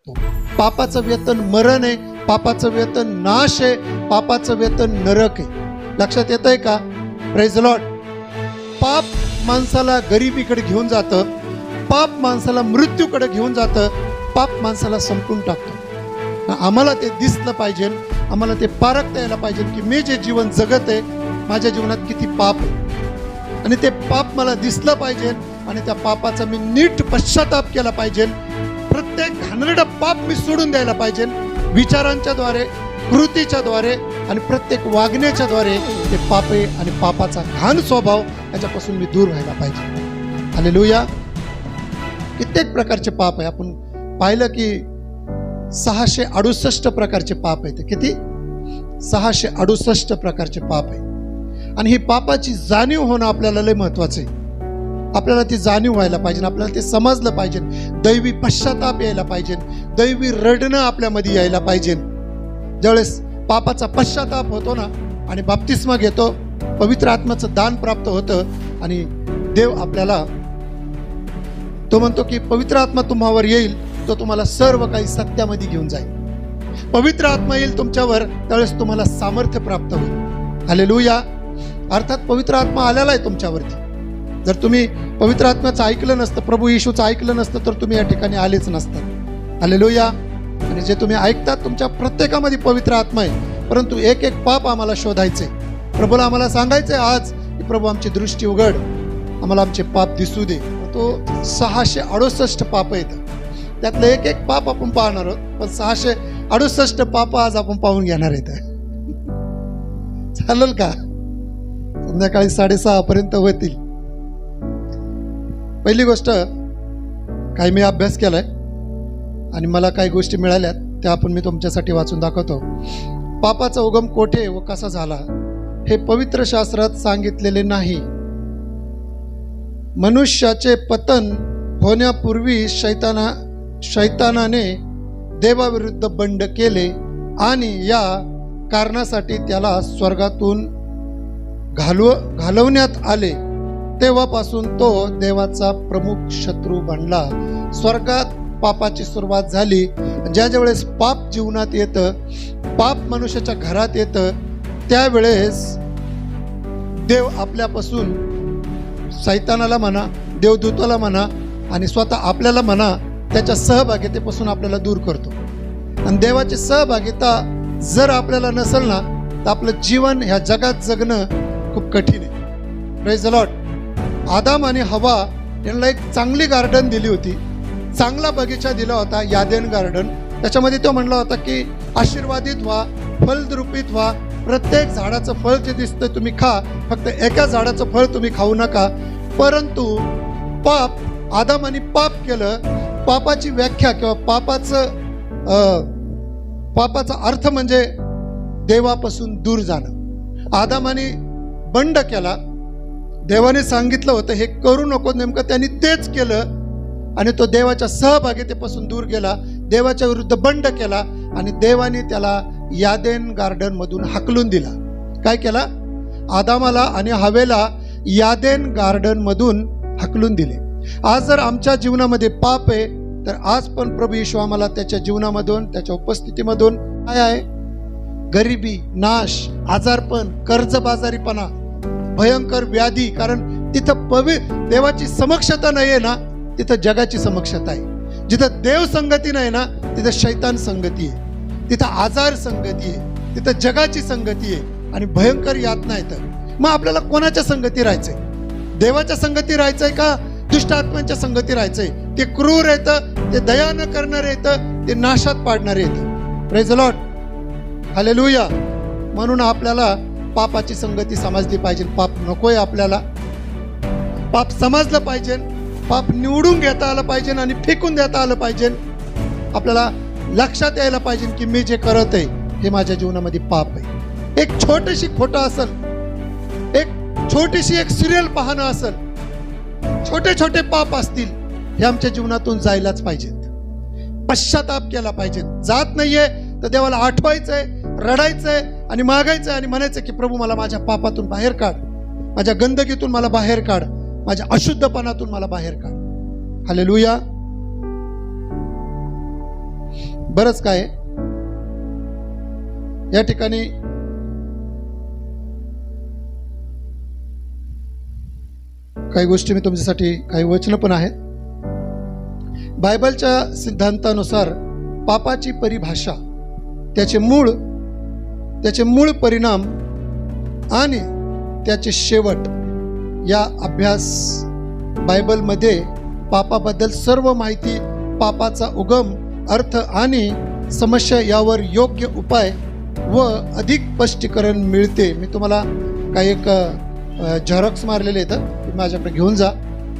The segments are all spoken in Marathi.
टाकतो. पापाचं वेतन मरण आहे, पापाचं वेतन नाश आहे, पापाचं वेतन नरक आहे. लक्षात येतंय का? Praise Lord. पाप माणसाला गरिबीकडे घेऊन जातं, पाप माणसाला मृत्यूकडे घेऊन जातं, पाप माणसाला संपून टाकतो. आम्हाला ते दिसलं पाहिजे, आम्हाला ते पारखता यायला पाहिजे की मी जे जीवन जगत आहे माझ्या जीवनात किती पाप आहे, आणि ते पाप मला दिसलं पाहिजे आणि त्या पापाचा मी नीट पश्चाताप केला पाहिजे. प्रत्येक घाणेरडं पाप मी सोडून द्यायला पाहिजे, विचारांच्या द्वारे, कृतीच्या द्वारे आणि प्रत्येक वागण्याच्या द्वारे. ते पाप आहे आणि पापाचा घाण स्वभाव याच्यापासून मी दूर व्हायला पाहिजे. हालेलुया. कित्येक प्रकारचे पाप आहे. आपण पाहिलं की 668 प्रकारचे पाप आहेत. किती? 668 प्रकारचे पाप आहे. आणि ही पापाची जाणीव होणं आपल्याला लय महत्वाचं आहे. आपल्याला ती जाणीव व्हायला पाहिजे, आपल्याला ते समजलं पाहिजे, दैवी पश्चाताप यायला पाहिजे, दैवी रडणं आपल्यामध्ये यायला पाहिजे. ज्यावेळेस पापाचा पश्चाताप होतो ना आणि बाप्तिस्मा घेतो, पवित्र आत्म्याचं दान प्राप्त होतं आणि देव आपल्याला तो म्हणतो की पवित्र आत्मा तुम्हावर येईल, तो तुम्हाला सर्व काही सत्यामध्ये घेऊन जाईल. पवित्र आत्मा येईल तुमच्यावर, त्यावेळेस तुम्हाला सामर्थ्य प्राप्त होईल. हालेलुया. अर्थात पवित्र आत्मा आलेला आहे तुमच्यावरती. जर तुम्ही पवित्र आत्म्याचं ऐकलं नसतं, प्रभू येशूचं ऐकलं नसतं, तर तुम्ही या ठिकाणी आलेच नसतात. हालेलुया. आणि जे तुम्ही ऐकतात तुमच्या प्रत्येकामध्ये पवित्र आत्मा आहे, परंतु एक एक पाप आम्हाला शोधायचे. प्रभूला आम्हाला सांगायचंय आज की प्रभू आमची दृष्टी उघड, आम्हाला आमचे पाप दिसू दे. तो 668 पाप आहेत, त्यातलं एक एक पाप आपण पाहणार आहोत, पण 668 पाप आज आपण पाहून घेणार आहेत. चालेल का? संध्याकाळी 6:30 पर्यंत होतील. पहिली गोष्ट, काही मी अभ्यास केलाय आणि मला काही गोष्टी मिळाल्यात, त्या मी तुमच्यासाठी वाचून दाखवतो. पापाचा उगम कोठे व कसा झाला हे पवित्र शास्त्रात सांगितलेले नाही. मनुष्याचे पतन होण्यापूर्वी शैतानाने देवाविरुद्ध बंड केले आणि या कारणासाठी त्याला स्वर्गातून घालवण्यात आले. तेव्हापासून तो देवाचा प्रमुख शत्रू बनला. स्वर्गात पापाची सुरुवात झाली. ज्या वेळेस पाप जीवनात येतं, पाप मनुष्याच्या घरात येतं, त्यावेळेस देव आपल्यापासून, शैतानाला म्हणा, देवदूताला म्हणा आणि स्वतः आपल्याला म्हणा, त्याच्या सहभागितेपासून आपल्याला दूर करतो. आणि देवाची सहभागिता जर आपल्याला नसेल ना, तर आपलं जीवन ह्या जगात जगणं खूप कठीण आहे. Praise the Lord. आदाम आणि हवा यांना एक चांगली गार्डन दिली होती, चांगला बगीचा दिला होता, यादेन गार्डन. त्याच्यामध्ये तो म्हणला होता की आशीर्वादित व्हा, फलद्रुपित व्हा, प्रत्येक झाडाचं फळ जे दिसतं तुम्ही खा, फक्त एका झाडाचं फळ तुम्ही खाऊ नका. परंतु आदामाने पाप केलं. पापाची व्याख्या किंवा पापाचा अर्थ म्हणजे देवापासून दूर जाणं. आदामाने बंड केला. देवाने सांगितलं होतं हे करू नको, नेमकं त्यांनी तेच केलं आणि तो देवाच्या सहभागितेपासून दूर गेला, देवाच्या विरुद्ध बंड केला आणि देवाने त्याला यादेन गार्डन मधून हाकलून दिला. काय केला? आदामाला आणि हवेला यादेन गार्डन मधून हाकलून दिले. आज जर आमच्या जीवनामध्ये पाप आहे, तर आज पण प्रभू येशू आम्हाला त्याच्या जीवनामधून, त्याच्या उपस्थितीमधून काय आहे? गरिबी, नाश, आजारपण, कर्जबाजारीपणा, भयंकर व्याधी. कारण तिथं देवाची समक्षता नाही आहे ना, तिथं जगाची समक्षता आहे. जिथं देव संगती नाही ना, तिथं शैतान संगती आहे, तिथं आजार संगती आहे, तिथं जगाची संगती आहे आणि भयंकर यातना येतं. मग आपल्याला कोणाच्या संगती राहायचंय? देवाच्या संगती राहायचंय का दुष्ट आत्म्यांच्या संगती राहायचंय? ते क्रूर येतं, ते दया न करणारे येतं, ते नाशात पाडणारे येतं. Praise the Lord. हालेलुया. म्हणून आपल्याला पापाची संगती समजली पाहिजे. पाप नकोय आपल्याला. पाप समजलं पाहिजे, पाप निवडून घेता आलं पाहिजे आणि फेकून देता आलं पाहिजे. आपल्याला लक्षात यायला पाहिजे की मी जे करत आहे हे माझ्या जीवनामध्ये पाप आहे. एक छोटीशी खोटं असेल, एक छोटीशी एक सिरियल पाहणं असेल, छोटे छोटे पाप असतील, हे आमच्या जीवनातून जायलाच पाहिजेत. पश्चाताप केला पाहिजे. जात नाहीये तर देवाला आठवायचंय, रडायचंय आणि मागायचंय आणि म्हणायचं की प्रभू मला माझ्या पापातून बाहेर काढ, माझ्या गंदगीतून मला बाहेर काढ, माझ्या अशुद्धपणातून मला बाहेर काढ. हालेलुया. बरंच काय आहे. या ठिकाणी काही गोष्टी मी तुमच्यासाठी, काही वचनं पण आहेत. बायबलच्या सिद्धांतानुसार पापाची परिभाषा, त्याचे मूळ परिणाम आणि त्याचे शेवट, या अभ्यास बायबलमध्ये पापाबद्दल सर्व माहिती, पापाचा उगम, अर्थ आणि समस्या यावर योग्य उपाय व अधिक स्पष्टीकरण मिळते. मी तुम्हाला काही एक झेरॉक्स मारलेले आहेत, माझ्याकडे घेऊन जा.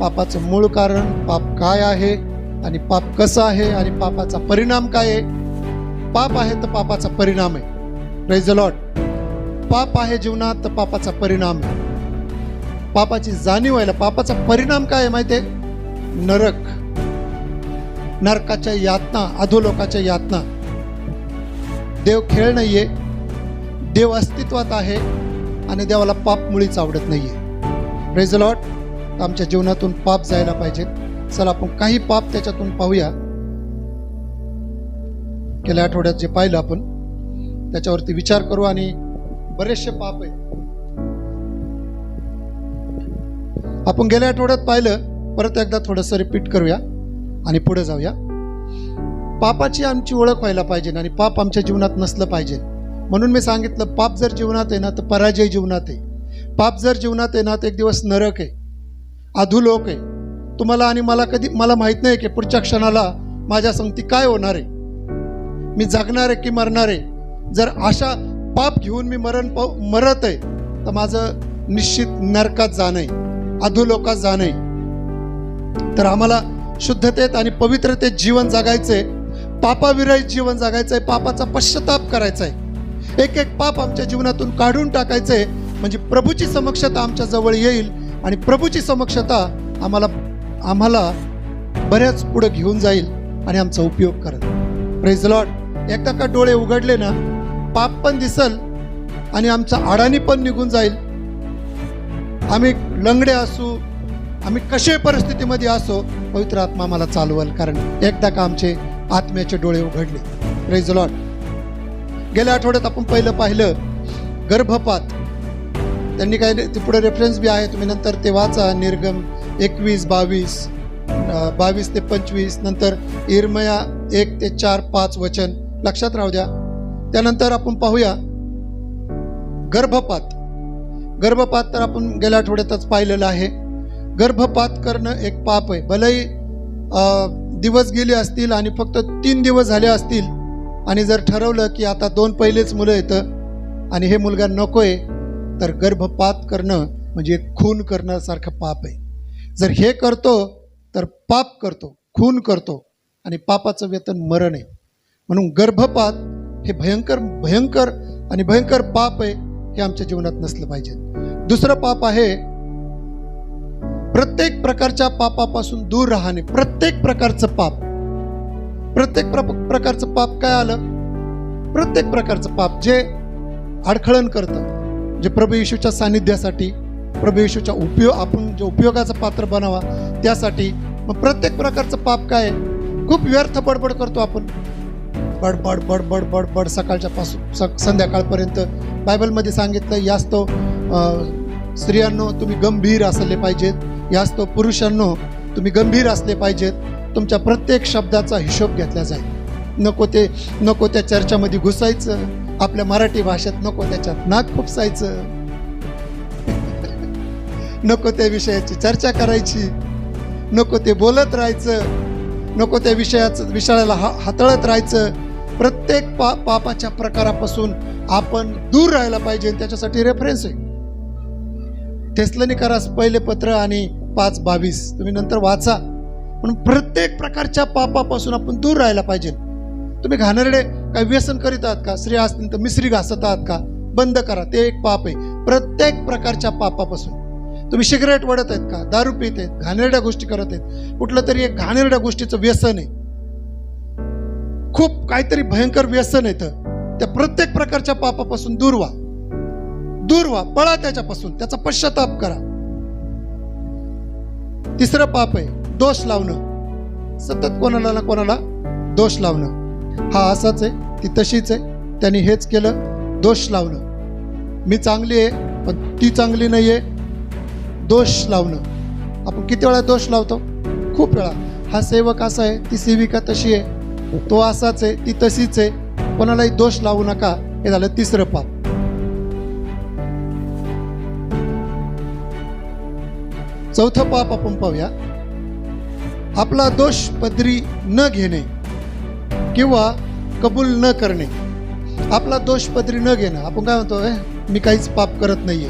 पापाचं मूळ कारण, पाप काय आहे आणि पाप कसं आहे आणि पापाचा परिणाम काय आहे. पाप आहे तर पापाचा परिणाम आहे. Praise the Lord. पाप आहे जीवनात तर पापाचा परिणाम आहे. पापाची जाणीव व्हायला, पापाचा परिणाम काय आहे माहिती आहे? नरक, नरकाच्या यातना, अधोलोकाच्या यातना. देव खेळ नाहीये, देव अस्तित्वात आहे आणि देवाला पाप मुळीच आवडत नाहीये. Praise the Lord. आमच्या जीवनातून पाप जायला पाहिजे. चला आपण काही पाप त्याच्यातून पाहूया. गेल्या आठवड्यात जे पाहिलं आपण त्याच्यावरती विचार करू. आणि बरेचसे पाप आहे आपण गेल्या आठवड्यात पाहिलं. परत एकदा थोडंसं रिपीट करूया आणि पुढे जाऊया. पापाची आमची ओळख व्हायला पाहिजे आणि पाप आमच्या जीवनात नसलं पाहिजे. म्हणून मी सांगितलं, पाप जर जीवनात आहे ना तर पराजय जीवनात आहे. पाप जर जीवनात आहे ना तर एक दिवस नरक आहे, अधोलोक आहे. तुम्हाला आणि मला माहित नाही की पुढच्या क्षणाला माझ्या संगती काय होणार आहे, मी जगणार आहे की मरणार आहे. जर अशा पाप घेऊन मी मरत आहे तर माझं निश्चित नरकात जाणं आहे, अधोलोकात जाणं आहे. तर आम्हाला शुद्धतेत आणि पवित्रतेत जीवन जगायचंय, पापाविरहित जीवन जगायचंय, पापाचा पश्चाताप करायचा आहे. एक एक पाप आमच्या जीवनातून काढून टाकायचंय, म्हणजे प्रभूची समक्षता आमच्या जवळ येईल आणि प्रभूची समक्षता आम्हाला बऱ्याच पुढे घेऊन जाईल आणि आमचा उपयोग करत. Praise the Lord. एकदा का डोळे उघडले ना, पाप पण दिसल आणि आमचा अडाणी पण निघून जाईल. आम्ही लंगडे असू, आम्ही कशा परिस्थितीमध्ये असो, पवित्र आत्मा आम्हाला चालवल, कारण एकदा का आमचे आत्म्याचे डोळे उघडले. Praise the Lord. गेल्या आठवड्यात आपण पाहिलं गर्भपात. त्यांनी काय ते पुढे रेफरन्स बी आहे, तुम्ही नंतर ते वाचा. निर्गम 21-22, 22 ते 25, नंतर इर्मया 1 ते 4, 5 वचन लक्षात राहू द्या. त्यानंतर आपण पाहूया गर्भपात तर आपण गेल्या आठवड्यातच पाहिलेलं आहे. गर्भपात करणं एक पाप आहे. भलेही दिवस गेले असतील आणि फक्त 3 दिवस झाले असतील आणि जर ठरवलं की आता 2 पहिलेच मुलं येतं आणि हे मुलगा नकोय, तर गर्भपात करणं म्हणजे खून करण्यासारखं पाप आहे. जर हे करतो तर पाप करतो, खून करतो आणि पापाचं वेतन मरण आहे. म्हणून गर्भपात हे भयंकर पाप आहे. हे आमच्या जीवनात नसलं पाहिजे. दुसरं पाप आहे प्रत्येक प्रकारच्या पापापासून दूर राहणे. प्रत्येक प्रकारचं पाप काय आलं? प्रत्येक प्रकारचं पाप जे अडखळण करतं, जे प्रभू येशूच्या सानिध्यासाठी, प्रभू येशूच्या आपण जे उपयोगाचं पात्र बनावा त्यासाठी. मग प्रत्येक प्रकारचं पाप काय? खूप व्यर्थ बडबड करतो आपण, बडबड सकाळच्या पासून संध्याकाळपर्यंत. बायबलमध्ये सांगितलं, यास्तव स्त्रियांनो तुम्ही गंभीर असले पाहिजेत, यास्तव पुरुषांनो तुम्ही गंभीर असले पाहिजेत. तुमच्या प्रत्येक शब्दाचा हिशोब घेतला जाईल. नको त्या चर्चामध्ये घुसायचं, आपल्या मराठी भाषेत नको त्याच्यात नाक खुपसायचं, नको त्या विषयाची चर्चा करायची, नको ते बोलत राहायचं, नको त्या विषयाला हाताळत राहायचं. प्रत्येक पापाच्या प्रकारापासून आपण दूर राहायला पाहिजे. त्याच्यासाठी रेफरन्स आहे थेसलोनिकरास पहिले पत्र आणि 5:22, तुम्ही नंतर वाचा. म्हणून प्रत्येक प्रकारच्या पापापासून आपण दूर राहायला पाहिजे. तुम्ही घाणेरडे काही व्यसन करीत आहात का? स्त्रिया असतील तर मिसरी घासत आहात का? बंद करा, ते एक पाप आहे. प्रत्येक प्रकारच्या पापापासून. तुम्ही सिगरेट वडत आहेत का? दारू पित आहेत, घाणेरड्या गोष्टी करत आहेत, कुठलं तरी एक घाणेरड्या गोष्टीचं व्यसन आहे, खूप काहीतरी भयंकर व्यसन आहे, त्या प्रत्येक प्रकारच्या पापापासून दूर व्हा, पळा त्याच्यापासून, त्याचा पश्चाताप करा. तिसरं पाप आहे दोष लावणं. सतत कोणाला ना कोणाला दोष लावणं. हा असाच आहे, ती तशीच आहे, त्यांनी हेच केलं, दोष लावणं. मी चांगली आहे पण ती चांगली नाही आहे, दोष लावणं. आपण किती वेळा दोष लावतो? खूप वेळा. हा सेवक असा आहे, ती सेविका तशी आहे, तो असाच आहे, ती तशीच आहे. कोणालाही दोष लावू नका. हे झालं तिसरं पाप. चौथं पाप आपण पाहूया. आपला दोष पदरी न घेणे किंवा कबूल न करणे. आपला दोष पदरी न घेणं. आपण काय म्हणतो, मी काहीच पाप करत नाहीये,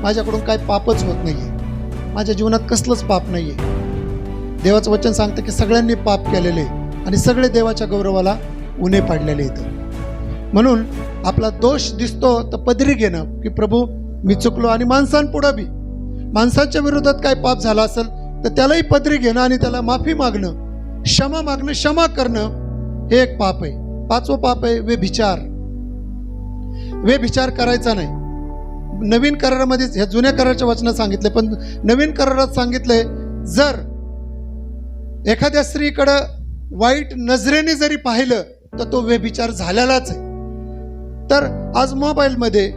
माझ्याकडून काय पापच होत नाहीये, माझ्या जीवनात कसलंच पाप नाहीये. देवाचं वचन सांगतं की सगळ्यांनी पाप केलेले आणि सगळे देवाच्या गौरवाला उणे पाडलेले आहेत. म्हणून आपला दोष दिसतो तर पदरी घेणं की प्रभू मी चुकलो, आणि माणसांपुढं बी माणसांच्या विरोधात काय पाप झाला असेल तर त्यालाही पदरी घेणं आणि त्याला माफी मागणं, क्षमा मागणं, क्षमा करणं, हे एक पाप आहे. पाचवं पाप आहे व्यभिचार. व्यभिचार करायचा नाही. नवीन करारामध्ये, ह्या जुन्या कराराच्या वचनात सांगितले, पण नवीन करारात सांगितले, जर एखाद्या स्त्रीकडं वाईट नजरेने जरी पाहिलं तर तो व्यभिचार झालेलाच आहे. तर आज मोबाईलमध्ये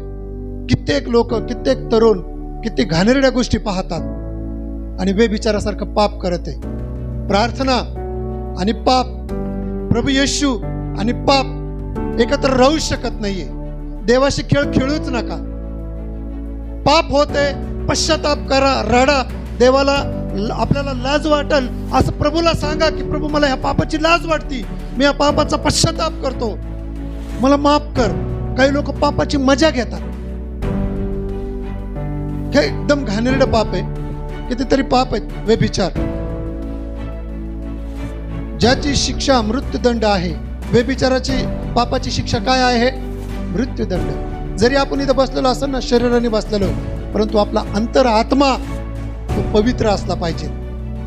कित्येक लोक, कित्येक तरुण किती घाणेरड्या गोष्टी पाहतात आणि व्यभिचारासारखं पाप करत आहे. प्रार्थना आणि पाप, प्रभू येशू आणि पाप एकत्र राहू शकत नाहीये. देवाशी खेळ खेळूच नका. पाप होते, पश्चाताप करा, रडा. देवाला आपल्याला लाज वाटल असं प्रभूला सांगा की प्रभू मला ह्या पापाची लाज वाटती, मी या पापाचा पश्चाताप करतो, मला माफ कर. काही लोक पापाची मजा घेतात. हे एकदम घाणेरडं पाप आहे. कितीतरी पाप आहेत. व्यभिचार, ज्याची शिक्षा मृत्यूदंड आहे. व्यभिचाराची पापाची शिक्षा काय आहे? मृत्यूदंड. जरी आपण इथं बसलेलो असेल ना, शरीराने बसलेलो, परंतु आपला अंतर आत्मा तो पवित्र असला पाहिजे.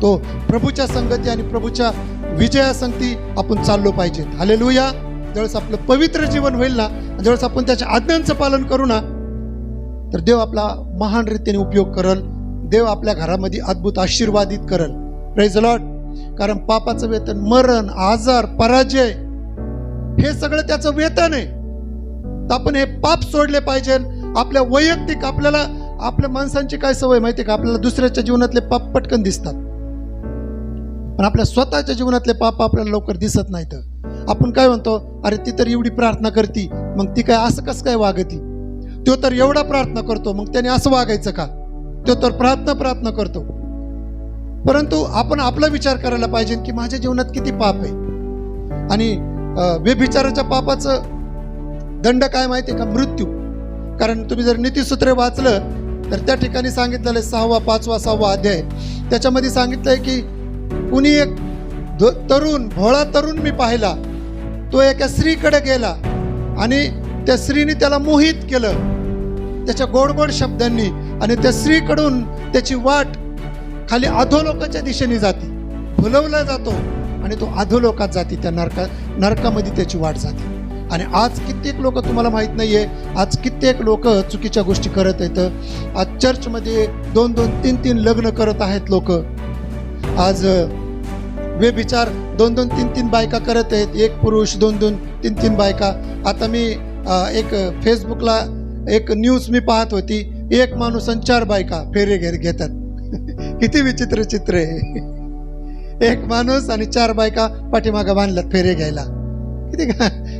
तो प्रभूच्या संगती आणि प्रभूच्या विजयासंगती आपण चाललो पाहिजे. हालेलुया. ज्यावेळेस आपलं पवित्र जीवन होईल ना, ज्यावेळेस आपण त्याच्या आज्ञांचं पालन करू ना, तर देव आपला महान रीतीने उपयोग करल. देव आपल्या घरामध्ये अद्भुत आशीर्वादित करल. Praise the Lord. कारण पापाचं वेतन मरण, आजार, पराजय, हे सगळं त्याचं वेतन आहे. तर आपण हे पाप सोडले पाहिजे. आपल्या वैयक्तिक, आपल्या माणसांची काय सवय माहिती का, आपल्याला दुसऱ्याच्या जीवनातले पाप पटकन दिसतात, पण आपल्या स्वतःच्या जीवनातले पाप आपल्याला लवकर दिसत नाहीत. आपण काय म्हणतो, अरे ती तर एवढी प्रार्थना करती, मग ती काय असं कसं काय वागती, तो तर एवढा प्रार्थना करतो, मग त्याने असं वागायचं का, तो तर प्रार्थना करतो. परंतु आपण आपला विचार करायला पाहिजे की माझ्या जीवनात किती पाप आहे. आणि व्यभिचाराच्या पापाचं दंड काय माहिती आहे का? मृत्यू. कारण तुम्ही जर नीतिसूत्रे वाचलं तर त्या ठिकाणी सांगितलेलं आहे, 6वा, 5वा, 6वा अध्याय, त्याच्यामध्ये सांगितलंय की कुणी एक तरुण, भोळा तरुण मी पाहिला, तो एका स्त्रीकडे गेला आणि त्या स्त्रीने त्याला मोहित केलं त्याच्या गोड गोड शब्दांनी, आणि त्या स्त्रीकडून त्याची वाट खाली अधोलोकाच्या दिशेने जाते, भुलवला जातो आणि तो अधोलोकात जाते, त्या नरकामध्ये त्याची वाट जाते. आणि आज कित्येक लोक, तुम्हाला माहित नाहीये, आज कित्येक लोक चुकीच्या गोष्टी करत आहेत. आज चर्चमध्ये 2-2, 3-3 लग्न करत आहेत लोक. आज व्यभिचार 2-2, 3-3 बायका करत आहेत. एक पुरुष 2-2, 3-3 बायका. आता मी एक फेसबुकला एक न्यूज मी पाहत होती, एक माणूस आणि 4 बायका फेरे घेतात. किती विचित्र चित्र आहे. एक माणूस आणि 4 बायका पाठीमागं बांधल्यात फेरे घ्यायला. किती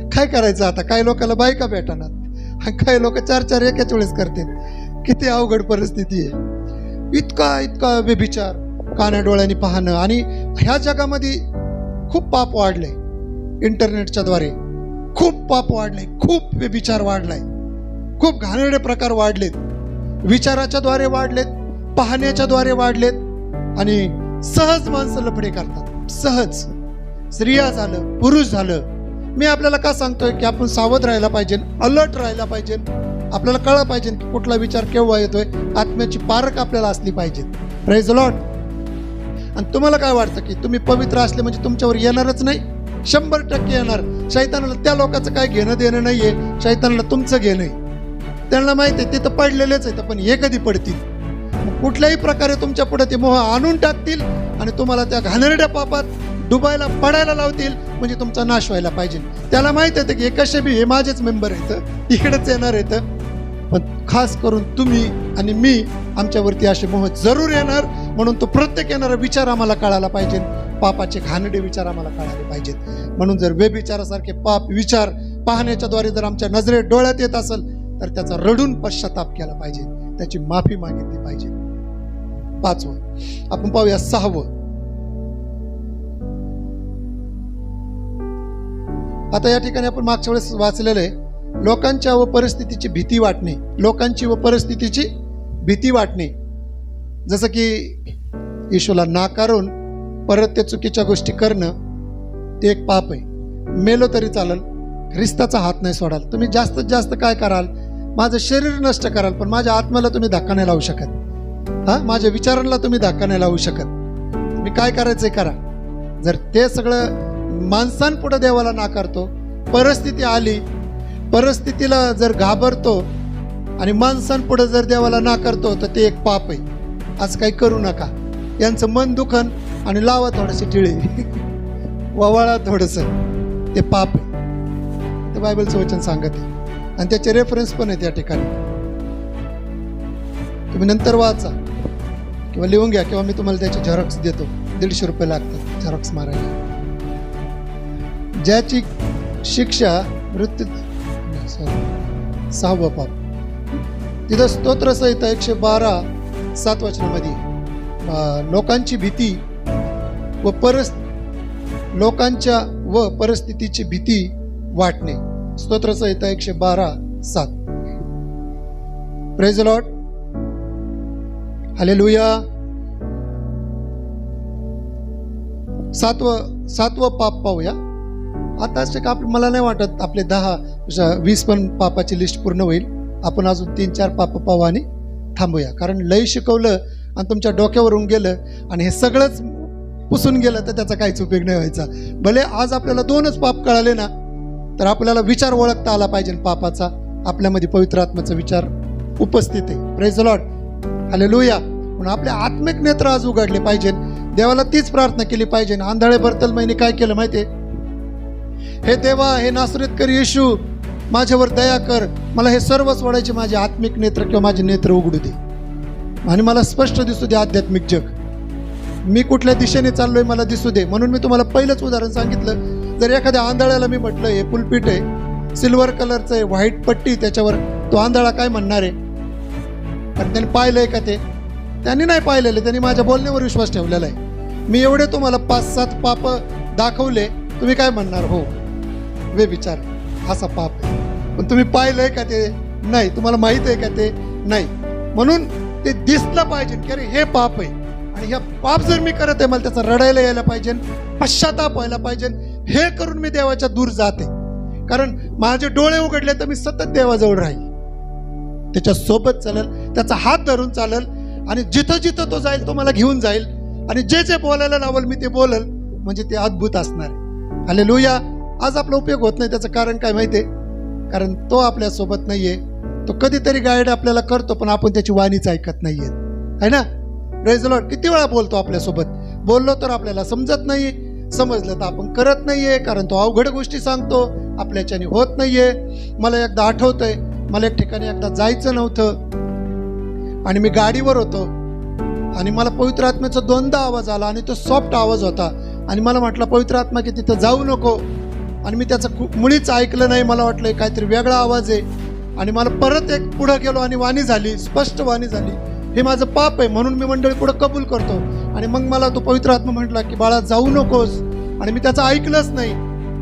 काय करायचं आता? काही लोकांना बायका भेटणार, काही लोक 4-4 एकाच वेळेस करतात. किती अवघड परिस्थिती आहे. इतका व्यभिचार काना डोळ्यांनी पाहणं. आणि ह्या जगामध्ये खूप पाप वाढलंय. इंटरनेटच्या द्वारे खूप पाप वाढलंय, खूप व्यभिचार वाढलाय, खूप घाणेरडे प्रकार वाढलेत. विचाराच्या द्वारे वाढलेत, पाहण्याच्या द्वारे वाढलेत, आणि सहज माणसं लफडे करतात. सहज. स्त्रिया झालं, पुरुष झालं. मी आपल्याला का सांगतोय की आपण सावध राहायला पाहिजे, अलर्ट राहायला पाहिजे. आपल्याला कळलं पाहिजे की कुठला विचार केव्हा येतोय. आत्म्याची पारख आपल्याला असली पाहिजे. Praise the Lord. आणि तुम्हाला काय वाटतं की तुम्ही पवित्र असले म्हणजे तुमच्यावर येणारच नाही? 100% येणार. शैतानाला त्या लोकांचं काय घेणं देणं नाहीये, शैतानाला तुमचं घेणं आहे. त्यांना माहिती आहे ते तर पडलेलेच आहेत, पण हे कधी पडतील? कुठल्याही प्रकारे तुमच्या पुढे ते मोह आणून टाकतील आणि तुम्हाला त्या घाणेरड्या पापात डुबायला पडायला लावतील म्हणजे तुमचा नाश व्हायला पाहिजे. त्याला माहित आहे की हे कसे बी हे माझेच मेंबर आहेत, इकडेच येणार आहेत, पण खास करून तुम्ही आणि मी आमच्यावरती असे मोह जरूर येणार. म्हणून तो प्रत्येक येणारा विचार आम्हाला कळायला पाहिजे, पापाचे घाणेरडे विचार आम्हाला कळाले पाहिजेत. म्हणून जर व्यभिचारासारखे पाप विचार पाहण्याच्या द्वारे जर आमच्या नजरेत डोळ्यात येत असेल तर त्याचा रडून पश्चाताप केला पाहिजे, त्याची माफी मागितली पाहिजे. 5वं आपण पाहूया. 6वं, आता या ठिकाणी आपण मागच्या वेळेस वाचलेलं आहे, लोकांच्या व परिस्थितीची भीती वाटणे. लोकांची व परिस्थितीची भीती वाटणे, जसं की येशूला नाकारून परत त्या चुकीच्या गोष्टी करणं ते एक पाप आहे. मेलो तरी चालेल, ख्रिस्ताचा हात नाही सोडाल. तुम्ही जास्तीत जास्त काय कराल, माझं शरीर नष्ट कराल, पण माझ्या आत्म्याला तुम्ही धक्का नाही लावू शकत. माझ्या विचारांना तुम्ही धक्का नाही लावू शकत. तुम्ही काय करायचंय करा. जर ते सगळं माणसांपुढे देवाला नाकारतो, परिस्थिती आली, परिस्थितीला जर घाबरतो आणि माणसांपुढे जर देवाला नाकारतो तर ते एक पाप आहे. आज काही करू नका. यांचं मन दुखन आणि लावा थोडेसे टिळे, ववाळा थोडस, ते पाप आहे. ते बायबलचं वचन सांगत आहे आणि त्याचे रेफरन्स पण आहेत या ठिकाणी. तुम्ही नंतर वाचा किंवा लिहून घ्या, किंवा मी तुम्हाला त्याची झेरॉक्स देतो. 150 रुपये लागतात झेरॉक्स मारायला. ज्याची शिक्षा मृत्यू, 6वं पाप. तिथं स्तोत्रसहित 112 7 वचनामध्ये लोकांची भीती व लोकांच्या व परिस्थितीची भीती वाटणे. स्तोत्रसहित 112 7. Praise the Lord, hallelujah. 7वं पाप पाहूया. आता मला नाही वाटत आपले 10-20 पण पापाची लिस्ट पूर्ण होईल. आपण अजून 3-4 पाप पाहू आणि थांबूया. कारण लय शिकवलं आणि तुमच्या डोक्यावरून गेलं आणि हे सगळंच पुसून गेलं तर त्याचा काहीच उपयोग नाही व्हायचा. भले आज आपल्याला 2च पाप कळाले ना, तर आपल्याला विचार ओळखता आला पाहिजे पापाचा. आपल्यामध्ये पवित्र आत्म्याचा विचार उपस्थित आहे. Praise the Lord, hallelujah. म्हणून आपले आत्मिक नेत्र आज उघडले पाहिजे. देवाला तीच प्रार्थना केली पाहिजे. आंधळे बर्तलमैने काय केलं माहितीये, हे देवा, हे नासरेतकरी येशू, माझ्यावर दया कर, मला हे सर्व सोडायचे, माझे आत्मिक नेत्र किंवा माझे नेत्र उघडू दे आणि मला स्पष्ट दिसू दे आध्यात्मिक जग. मी कुठल्या दिशेने चाललोय मला दिसू दे. म्हणून मी तुम्हाला पहिलंच उदाहरण सांगितलं. जर एखाद्या आंधळ्याला मी म्हटलं हे पुलपीट आहे, सिल्वर कलरचं आहे, व्हाईट पट्टी त्याच्यावर, तो आंधळा काय म्हणणार आहे? कारण त्याने पाहिलंय का? ते त्यांनी नाही पाहिलेलं, त्यांनी माझ्या बोलण्यावर विश्वास ठेवलेला आहे. मी एवढे तुम्हाला 5-7 पाप दाखवले, तुम्ही काय म्हणणार? हो, व्यभिचार असा पाप आहे. पण तुम्ही पाहिलंय का? ते नाही. तुम्हाला माहित आहे का? ते नाही. म्हणून ते दिसलं पाहिजे की अरे हे पाप आहे आणि ह्या पाप जर मी करत आहे, मला त्याचा रडायला यायला पाहिजे, पश्चाताप व्हायला पाहिजे. हे करून मी देवाच्या दूर जाते. कारण माझे डोळे उघडले तर मी सतत देवाजवळ राहील, त्याच्या सोबत चालेल, त्याचा हात धरून चालेल आणि जिथं जिथं तो जाईल तो मला घेऊन जाईल आणि जे जे बोलायला लावल मी ते बोलल. म्हणजे ते अद्भुत असणार आहे. हालेलुया. आज आपला उपयोग होत नाही. त्याचं कारण काय माहितीये? कारण तो आपल्या सोबत नाहीये. तो कधीतरी गाईड आपल्याला करतो, पण आपण त्याची वाणीच ऐकत नाहीये, है ना? Praise the Lord. किती वेळा बोलतो आपल्यासोबत, बोललो तर आपल्याला समजत नाही, समजलं तर आपण करत नाहीये. कारण तो अवघड गोष्टी सांगतो, आपल्याच्याने होत नाहीये. मला एकदा आठवतंय, मला एक ठिकाणी एकदा जायचं नव्हतं आणि मी गाडीवर होतो आणि मला पवित्र आत्म्याचा 2दा आवाज आला आणि तो सॉफ्ट आवाज होता आणि मला म्हटलं पवित्र आत्मा की तिथं जाऊ नको. आणि मी त्याचं मुळीच ऐकलं नाही. मला वाटलं काहीतरी वेगळा आवाज आहे आणि मला परत एक पुढं गेलो आणि वाणी झाली, स्पष्ट वाणी झाली, हे माझं पाप आहे. म्हणून मी मंडळी पुढं कबूल करतो. आणि मग मला तो पवित्र आत्मा म्हटला की बाळा जाऊ नकोस. आणि मी त्याचं ऐकलंच नाही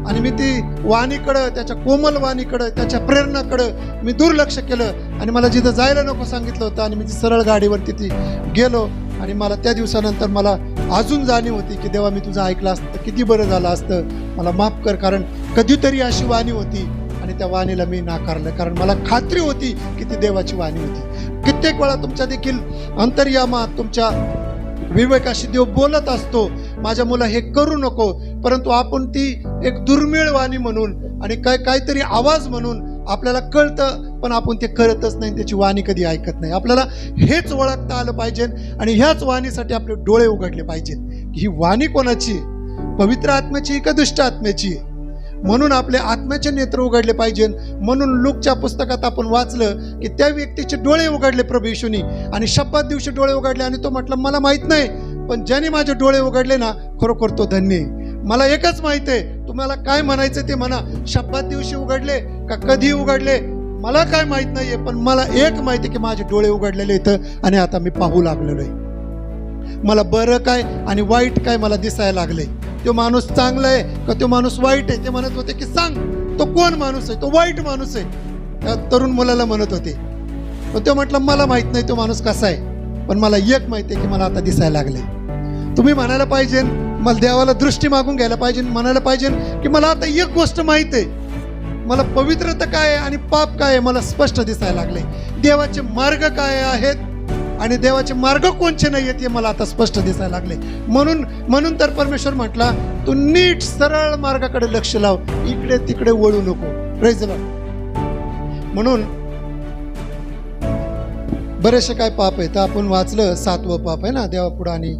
आणि मी ती वाणीकडं, त्याच्या कोमल वाणीकडं, त्याच्या प्रेरणाकडं मी दुर्लक्ष केलं आणि मला जिथं जायला नको सांगितलं होतं आणि मी ती सरळ गाडीवर तिथे गेलो. आणि मला त्या दिवसानंतर मला अजून जाणीव होती की देवा, मी तुझं ऐकलं असतं किती बरं झालं असतं, मला माफ कर. कारण कधीतरी अशी वाणी होती आणि त्या वाणीला मी नाकारलं, कारण मला खात्री होती की ती देवाची वाणी होती. कित्येक वेळा तुमच्या देखील अंतर्यामात तुमच्या विवेकाशी देव बोलत असतो, माझ्या मुला हे करू नको, परंतु आपण ती एक दुर्मिळ वाणी म्हणून आणि काहीतरी आवाज म्हणून आपल्याला कळतं, पण आपण ते करतच नाही, त्याची वाणी कधी ऐकत नाही. आपल्याला हेच ओळखता आलं पाहिजे आणि ह्याच वाणीसाठी आपले डोळे उघडले पाहिजेत की ही वाणी कोणाची. पवित्र आत्म्याची का दुष्ट आत्म्याची आहे? म्हणून आपले आत्म्याचे नेत्र उघडले पाहिजे. म्हणून लूकच्या पुस्तकात आपण वाचलं की त्या व्यक्तीचे डोळे उघडले प्रभू येशूनी, आणि शब्दात दिवशी डोळे उघडले, आणि तो म्हटलं मला माहित नाही, पण ज्याने माझे डोळे उघडले ना खरोखर तो धन्य आहे. मला एकच माहित आहे, तुम्हाला काय म्हणायचं ते म्हणा. शब्दात दिवशी उघडले का कधी उघडले मला काय माहित नाहीये, पण मला एक माहिती आहे की माझे डोळे उघडलेले इथं, आणि आता मी पाहू लागलेलो आहे. मला बरं काय आणि वाईट काय मला दिसायला लागले. तो माणूस चांगला आहे का तो माणूस वाईट आहे? ते म्हणत होते की सांग तो कोण माणूस आहे, तो वाईट माणूस आहे. त्या तरुण मुलाला म्हणत होते, पण तो म्हटलं मला माहित नाही तो माणूस कसा आहे, पण मला एक माहिती आहे की मला आता दिसायला लागले. तुम्ही म्हणायला पाहिजे, मला देवाला दृष्टी मागून घ्यायला पाहिजे, म्हणायला पाहिजे की मला आता एक गोष्ट माहित आहे, मला पवित्रता काय आहे आणि पाप काय आहे मला स्पष्ट दिसायला लागले. देवाचे मार्ग काय आहेत आणि देवाचे मार्ग कोणचे नाही आहेत हे मला आता स्पष्ट दिसायला लागले. म्हणून तर परमेश्वर म्हटला तू नीट सरळ मार्गाकडे लक्ष लाव, इकडे तिकडे वळू नको. Praise the Lord. म्हणून बरेचसे काय पाप आहे तर आपण वाचलं 7वं पाप आहे ना देवापुढं आणि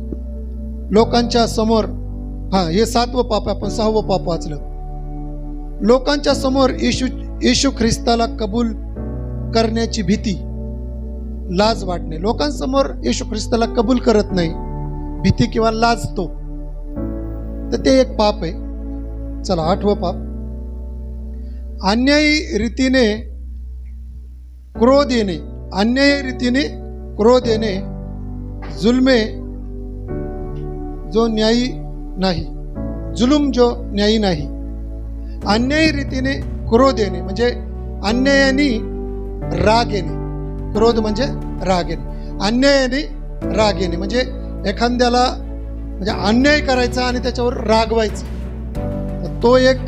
लोकांच्या समोर. हे 7वं पाप आहे. आपण 6वं पाप वाचलं. लोकांच्या समोर येशू ख्रिस्ताला कबूल करण्याची भीती, लाज वाटणे. लोकांसमोर येशू ख्रिस्ताला कबूल करत नाही, भीती किंवा लाजतो, तर ते एक पाप आहे. चला 8वं पाप, अन्यायी रीतीने क्रोध येणे. अन्यायी रीतीने क्रोध येणे, जुलमे जो न्यायी नाही, जुलूम जो न्यायी नाही. अन्यायी रीतीने क्रोध येणे म्हणजे अन्यायाने राग येणे. क्रोध म्हणजे राग येणे. अन्यायाने राग येणे म्हणजे एखाद्याला म्हणजे अन्याय करायचा आणि त्याच्यावर रागवायचं, तो एक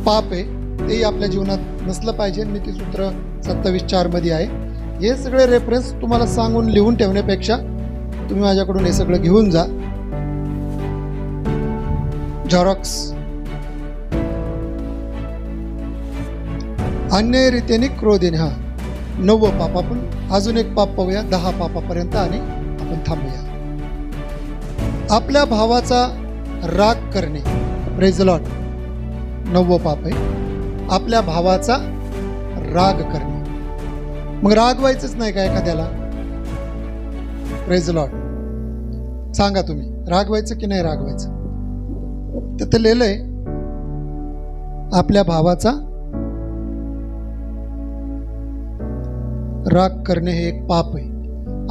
पाप आहे. तेही आपल्या जीवनात नसलं पाहिजे. नीतिसूत्र 27:4 मध्ये आहे. हे सगळे रेफरन्स तुम्हाला सांगून लिहून ठेवण्यापेक्षा तुम्ही माझ्याकडून हे सगळं घेऊन जा, झेरॉक्स. अन्याय रीतीने क्रोध येणे. 9वं पाप. आपण अजून एक पाप पाहूया 10 पापापर्यंत आणि आपण थांबूया. आपल्या भावाचा राग करणे. Praise the Lord. 9वं पाप आहे आपल्या भावाचा राग करणे. मग रागवायचंच नाही का एखाद्याला? Praise the Lord. सांगा तुम्ही रागवायचं की नाही रागवायचं? तिथे लिहिलंय आपल्या भावाचा राग करणे हे एक पाप आहे.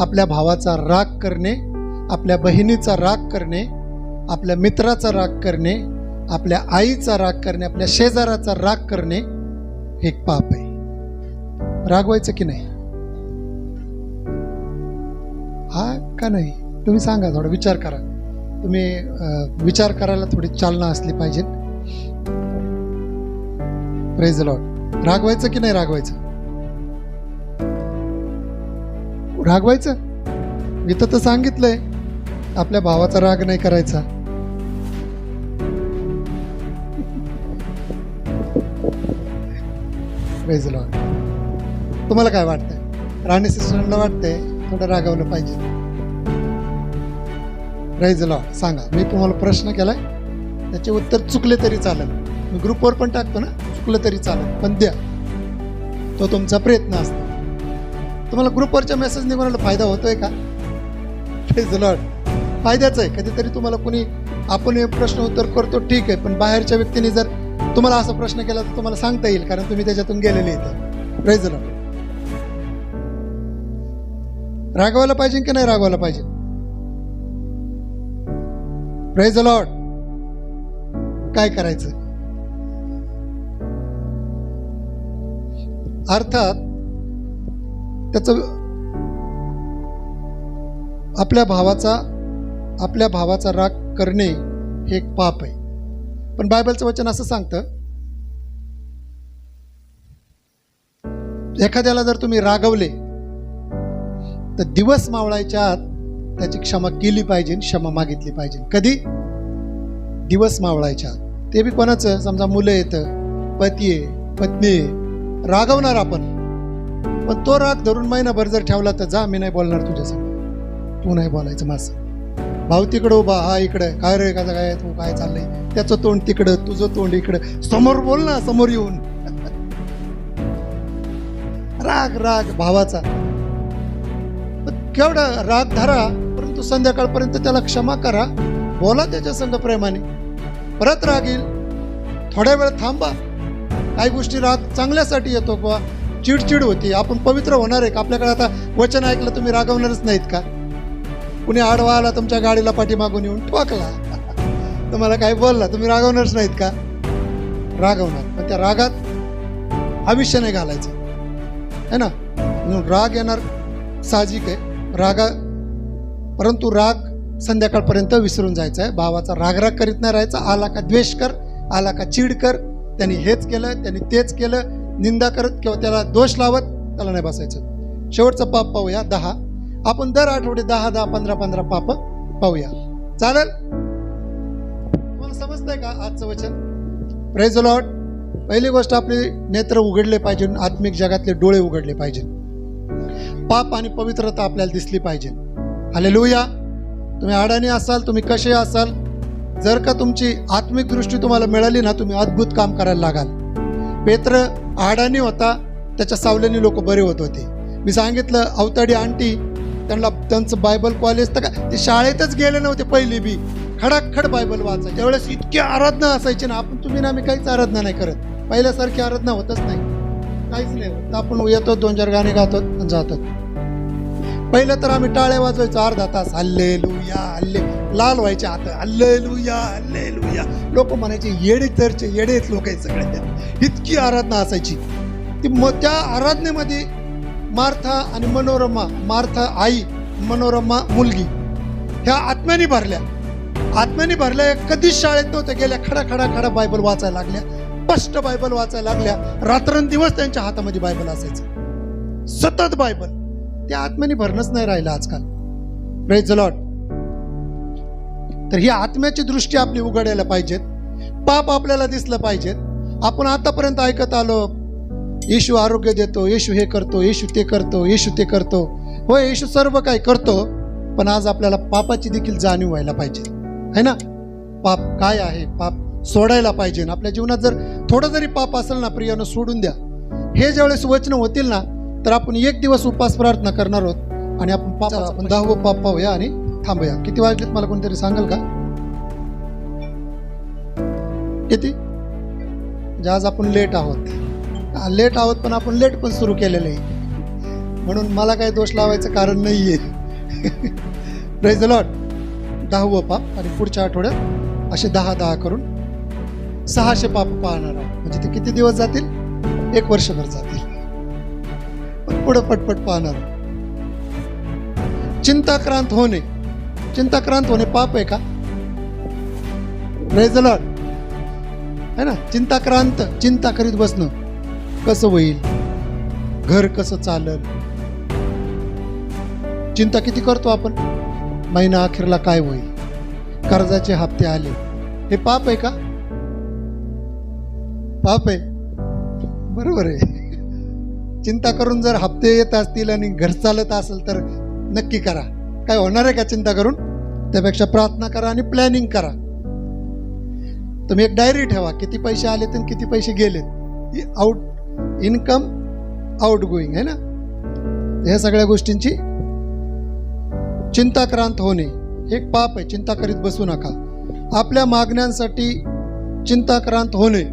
आपल्या भावाचा राग करणे, आपल्या बहिणीचा राग करणे, आपल्या मित्राचा राग करणे, आपल्या आईचा राग करणे, आपल्या शेजाराचा राग करणे हे एक पाप आहे. रागवायचं की नाही? हा का नाही? तुम्ही सांगा, थोडा विचार करा. तुम्ही विचार करायला थोडी चालना असली पाहिजे. Praise the Lord. रागवायचं की नाही रागवायचं? रागवायचं. इथं तर सांगितलंय आपल्या भावाचा राग नाही करायचा. Praise the Lord. तुम्हाला काय वाटतंय? राणी सिस्टरला वाटतंय थोडं रागवलं पाहिजे. Praise the Lord. सांगा. मी तुम्हाला प्रश्न केलाय, त्याचे उत्तर चुकले तरी चालेल. मी ग्रुपवर पण टाकतो ना, चुकलं तरी चालेल, पण द्या. तो तुमचा प्रयत्न असतो. तुम्हाला ग्रुपवरच्या मेसेज निघून फायदा होतोय का? Praise the Lord. फायद्याचं आहे. कधीतरी तुम्हाला कोणी आपण हे प्रश्न उत्तर करतो ठीक आहे, पण बाहेरच्या व्यक्तीने जर तुम्हाला असा प्रश्न केला तर तुम्हाला सांगता येईल, कारण तुम्ही त्याच्यातून गेलेले इथं. Praise the Lord. रागवायला पाहिजे की नाही रागवायला पाहिजे? Praise the Lord. काय करायचं? अर्थात त्याचं आपल्या भावाचा राग करणे हे एक पाप आहे. पण बायबलचं वचन असं सांगतं, एखाद्याला जर तुम्ही रागवले तर दिवस मावळायच्या आत त्याची क्षमा केली पाहिजे, क्षमा मागितली पाहिजे. कधी? दिवस मावळायच्या आत. ते बी कोणाचं? समजा मुलं येतं, पती आहे, पत्नी आहे, रागवणार आपण, पण तो राग धरून महिनाभर जर ठेवला तर जा, मी नाही बोलणार तुझ्यासमोर, तू नाही बोलायचं माझं. भाऊ तिकडं उभा, हा इकडे, काय रे कसं काय, तू काय चाललंय, त्याचं तोंड तिकडं, तुझं तोंड इकडं, समोर बोल ना, समोर येऊन. राग राग भावाचा, केवढा राग धरा, परंतु संध्याकाळपर्यंत त्याला क्षमा करा, बोला त्याच्या संग प्रेमाने. परत राग येईल, थोड्या वेळ थांबा. काही गोष्टी राग चांगल्यासाठी येतो किंवा चिडचिड होती. आपण पवित्र होणार आहे का? आपल्याकडे आता वचन ऐकलं तुम्ही रागवणारच नाहीत का? कुणी आडवा आला तुमच्या गाडीला पाठीमागून येऊन ठोकला, तुम्हाला काही बोलला, तुम्ही रागवणारच नाहीत का? रागवणार, पण त्या रागात आयुष्य नाही घालायचं है ना. म्हणून राग येणार साहजिक आहे, परंतु राग संध्याकाळपर्यंत विसरून जायचं आहे. भावाचा रागराग करीत नाही राहायचा. आला का द्वेष कर, आला का चीड कर, त्यांनी हेच केलं, त्यांनी तेच केलं, निंदा करत किंवा त्याला दोष लावत त्याला नाही बसायचं. शेवटचं पाप पाहूया 10. आपण दर आठवडे 10-10, 15-15 पाप पाहूया, चालेल? तुम्हाला समजतंय का आजचं वचन? Praise the Lord. पहिली गोष्ट, आपले नेत्र उघडले पाहिजे, आत्मिक जगातले डोळे उघडले पाहिजे, पाप आणि पवित्रता आपल्याला दिसली पाहिजे. हालेलुया. तुम्ही अडाणी असाल, तुम्ही कसे असाल, जर का तुमची आत्मिक दृष्टी तुम्हाला मिळाली ना, तुम्ही अद्भुत काम करायला लागाल. पेत्र अडाणी होता, त्याच्या सावल्याने लोक बरे होत होते. मी सांगितलं, अवताडी आंटी, त्यांचं बायबल कॉलेज तर काय, ते शाळेतच गेले नव्हते पहिली बी, खडाखड बायबल वाचायचे. त्यावेळेस इतकी आराधना असायची ना, तुम्ही ना, आम्ही काहीच आराधना नाही करत, पहिल्यासारखी आराधना होतच नाही, काहीच नाही होत. आपण येतो, 2-4 गाणे गातो आणि जातो. पहिलं तर आम्ही टाळ्या वाजवायचो अर्धा तास, हल्लेलुया हल्ले, लाल व्हायचे हात, हल्लेलुया हल्लेलुया. लोक म्हणायचे येडे, चर्चे येडे आहेत लोक आहेत सगळे. इतकी आराधना असायची ती. त्या आराधनेमध्ये मार्था आणि मनोरमा, मार्था आई, मनोरमा मुलगी, ह्या आत्म्याने भरल्या. कधीच शाळेत नव्हत्या गेल्या, खडा बायबल वाचायला लागल्या, स्पष्ट बायबल वाचायला लागल्या. रात्रंदिवस त्यांच्या हातामध्ये बायबल असायचं, सतत बायबल. त्या आत्म्याने भरणंच नाही राहिलं आजकाल. Praise the Lord. तर ही आत्म्याची दृष्टी आपली उघडायला पाहिजेत, पाप आपल्याला दिसलं पाहिजेत. आपण आतापर्यंत ऐकत आलो, येशू आरोग्य देतो, येशू हे करतो, येशू ते करतो, येशू ते करतो. होय, येशू सर्व काही करतो, पण आज आपल्याला पापाची देखील जाणीव व्हायला पाहिजे, है ना. पाप काय आहे, पाप सोडायला पाहिजे. आपल्या जीवनात जर थोडं जरी पाप असेल ना, प्रियानं सोडून द्या. हे ज्यावेळेस वचन होतील ना, तर आपण 1 दिवस उपवास प्रार्थना करणार आहोत आणि आपण 10वं पाप पाहूया आणि थांबूया. किती वाजलेत मला कोणतरी सांगाल का? किती? म्हणजे आज आपण लेट आहोत, पण आपण लेट पण सुरू केलेलं आहे, म्हणून मला काही दोष लावायचं कारण नाहीये. Praise the Lord. 10वं पाप आणि पुढच्या आठवड्यात असे 10-10 करून 600 पाप पाहणार आहोत. म्हणजे ते किती दिवस जातील? 1 वर्षभर जातील. पण पुढे पटपट पाहणार. चिंताक्रांत होणे पाप आहे का? Praise the Lord. है ना. चिंता करीत बसणं, कसं होईल, घर कसं चालल, चिंता किती करतो आपण. महिना अखेरला काय होईल, कर्जाचे हप्ते आले, हे पाप आहे का? पाप आहे, बरोबर आहे. चिंता करून जर हप्ते येत असतील आणि घर चालत असेल तर नक्की करा. काय होणार आहे का चिंता करून? त्यापेक्षा प्रार्थना करा आणि प्लॅनिंग करा. तुम्ही एक डायरी ठेवा, किती पैसे आलेत आणि किती पैसे गेलेत, इनकम आउट गोईंग, है ना. ह्या सगळ्या गोष्टींची चिंताक्रांत होणे हे एक पाप आहे. चिंता करीत बसू नका. आपल्या मागण्यांसाठी चिंताक्रांत होणे,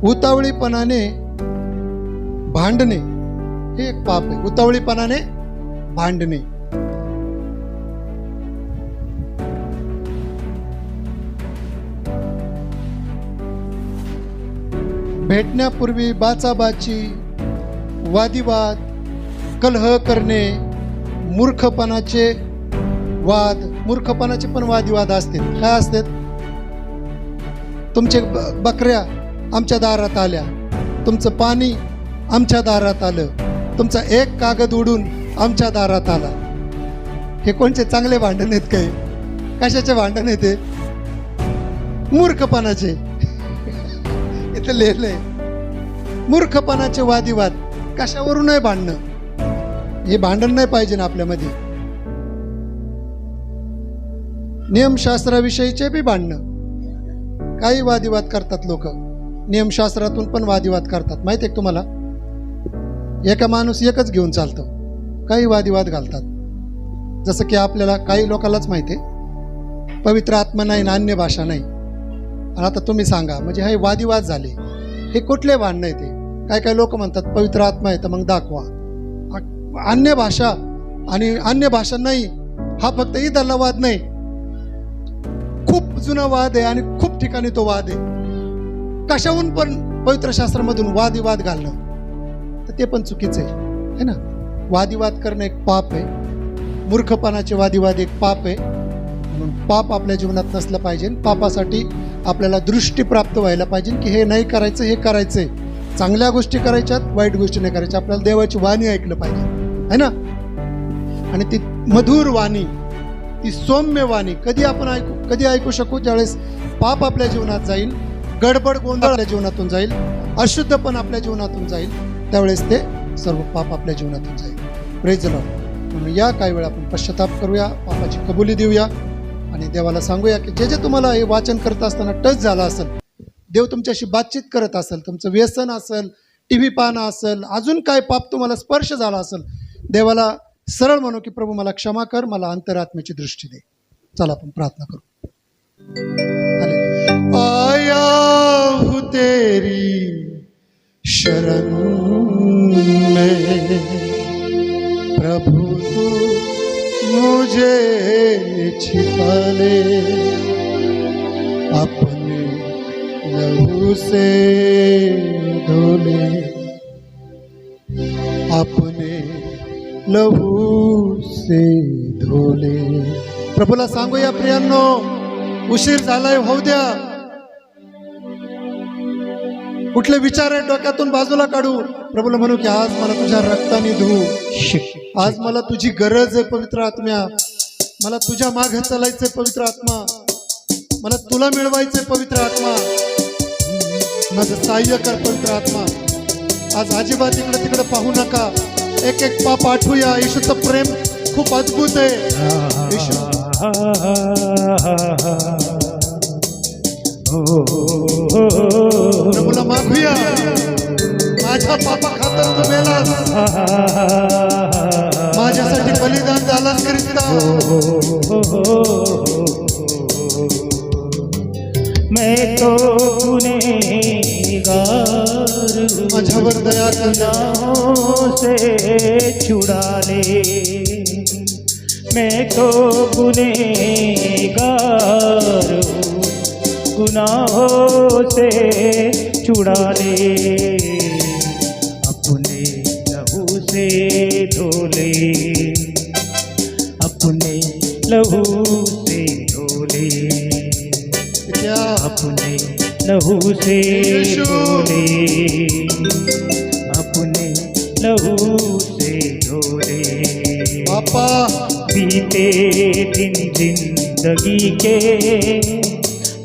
उतावळीपणाने भांडणे हे एक पाप आहे. उतावळीपणाने भांडणे. भेटण्यापूर्वी बाचाबाची, वादिवाद, कलह करणे, मूर्खपणाचे पण वादिवाद असतात. काय असतात? तुमचे बकऱ्या आमच्या दारात आल्या, तुमचं पाणी आमच्या दारात आलं, तुमचा एक कागद उडून आमच्या दारात आला. हे कोणचे चांगले भांडण आहेत काय? कशाचे भांडण आहेत? मूर्खपणाचे. इथं लिहिलंय मूर्खपणाचे वादिवाद. कशावरून आहे भांडणं? हे भांडण नाही पाहिजे ना आपल्यामध्ये. नियमशास्त्राविषयीचे बी भांडणं, काही वादिवाद करतात लोक, नियमशास्त्रातून पण वादिवाद करतात. माहिती आहे तुम्हाला, एका माणूस एकच घेऊन चालतो, काही वादिवाद घालतात. जसं की आपल्याला काही लोकांनाच माहिती आहे पवित्र आत्मा नाही ना अन्य भाषा नाही. आणि आता तुम्ही सांगा, म्हणजे हे वादिवाद झाले, हे कुठले भांडणं आहे ते? काय लोक म्हणतात पवित्र आत्मा आहे तर मग दाखवा. अन्य भाषा आणि अन्य भाषा नाही हा फक्त इथला वाद नाही, खूप जुना वाद आहे आणि खूप ठिकाणी तो वाद आहे. कशाहून पण पवित्र शास्त्रामधून वादिवाद घालणं तर ते पण चुकीचं आहे ना. वादिवाद करणं एक पाप आहे, मूर्खपणाचे वादिवाद एक पाप आहे. म्हणून पाप आपल्या जीवनात नसलं पाहिजे. पापासाठी आपल्याला दृष्टी प्राप्त व्हायला पाहिजे की हे नाही करायचं, हे करायचंय. चांगल्या गोष्टी करायच्यात, वाईट गोष्टी नाही करायच्या. आपल्याला देवाची वाणी ऐकलं पाहिजे है ना. आणि ती मधुर वाणी, ती सौम्य वाणी कधी ऐकू शकू? ज्यावेळेस पाप आपल्या जीवनात जाईल, गडबड गोंधळ आपल्या जीवनातून जाईल, अशुद्ध पण आपल्या जीवनातून जाईल, त्यावेळेस ते सर्व पाप आपल्या जीवनातून जाईल. Praise the Lord. म्हणून या काही वेळा आपण पश्चाताप करूया, पापाची कबुली देऊया आणि देवाला सांगूया की जे जे तुम्हाला हे वाचन करत असताना टच झाला असेल, देव तुमच्याशी बातचीत करत असेल, तुमचं व्यसन असेल, टीव्ही पाहणं असेल, अजून काय पाप तुम्हाला स्पर्श झाला असेल, देवाला सरळ म्हणू की प्रभू मला क्षमा कर, मला अंतरात्म्याची दृष्टी दे. चला आपण प्रार्थना करू. आया हूँ तेरी शरण में, प्रभु तू मुझे छिपा ले, अपने लहू से धो ले, अपने लहू से धो ले. प्रभूला सांगूया प्रियांनो, उशीर झालाय, होऊ द्या. कुठले विचार आहे डोक्यातून बाजूला काढू. प्रभूला म्हणू की आज मला तुझ्या रक्ताने धुवू, आज मला तुझी गरज आहे पवित्र आत्म्या, मला तुझ्या मागे चालायचंय पवित्र आत्मा, मला तुला मिळवायचंय पवित्र आत्मा, माझं सहाय्य कर पवित्र आत्मा. आज अजिबात इकडे तिकडे पाहू नका, एक एक पाप आठवूया. येशूचं प्रेम खूप अद्भुत आहे. येशू प्रभूला मागूया, माझ्या पापा खातर तू मेलास, माझ्यासाठी बलिदान झालास ख्रिस्ता. मैं तो गुनहगार, माझ्यावर दया कर, गुनाहों से छुड़ा ले. मैं तो गुनहगार हूँ, गुनाहों से छुड़ा ले, अपने लहू से धो ले, अपने लहू से धो ले, क्या अपने लहू से धो ले, अपने लहू से धो ले. पापा बीते दिन जिंदगी के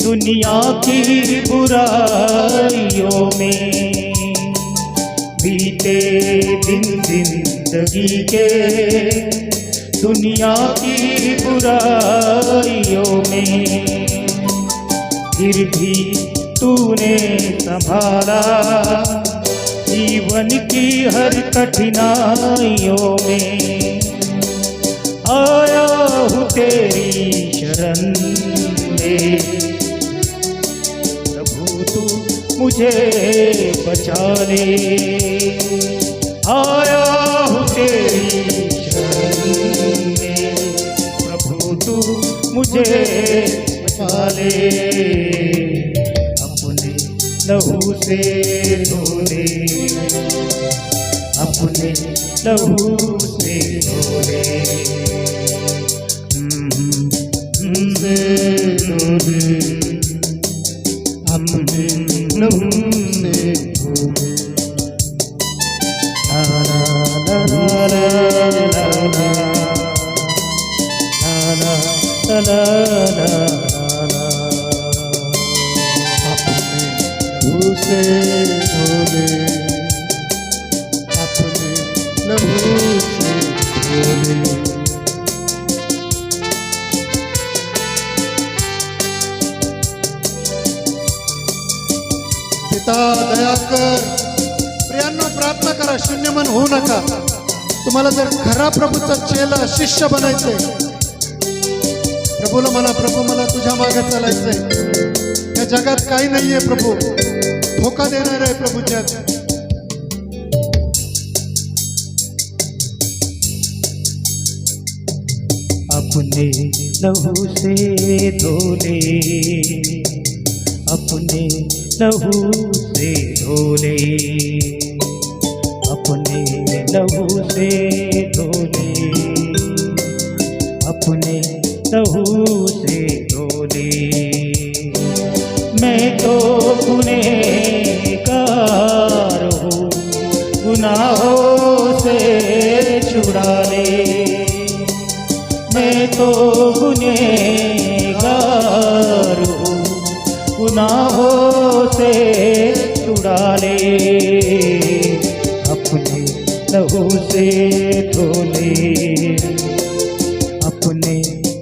दुनिया की बुराइयों में, बीते दिन जिंदगी के दुनिया की बुराइयों में, फिर भी तूने संभाला जीवन की हर कठिनाइयों में. आया हूँ तेरी शरण में, प्रभु तू मुझे बचा ले. आया हूँ तेरी शरण में, प्रभु तू मुझे बचा ले, अपने लहू से धो ले, अपने लहू से धो ले. अपने लहू से धो ले. लहू से धो ले, अपने लहू से धो ले. पिता दया कर. प्रियांनो प्रार्थना करा, शून्य मन होऊ नका. तुम्हाला जर खरा प्रभूचा चेला शिष्य बनायचंय, प्रभूला म्हणा, प्रभू मला तुझ्या मागे चालायचंय. या जगात काही नाहीये प्रभू, धोका देणार आहे प्रभू जग. अपने लहू से धोले, अपने लहू से धोले, अपने लहू से धोले, अपने लहू से धोले. मैं तो गुनहगार हूँ, गुनाहों से छुड़ा ले. मैं तो गुनहगार हूँ, गुनाहों से छुड़ा ले. अपने लहू से धोले, अपने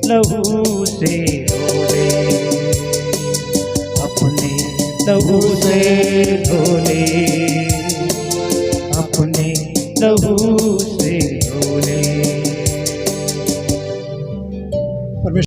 लहू से धोले, अपने लहू से धोले, अपने लहू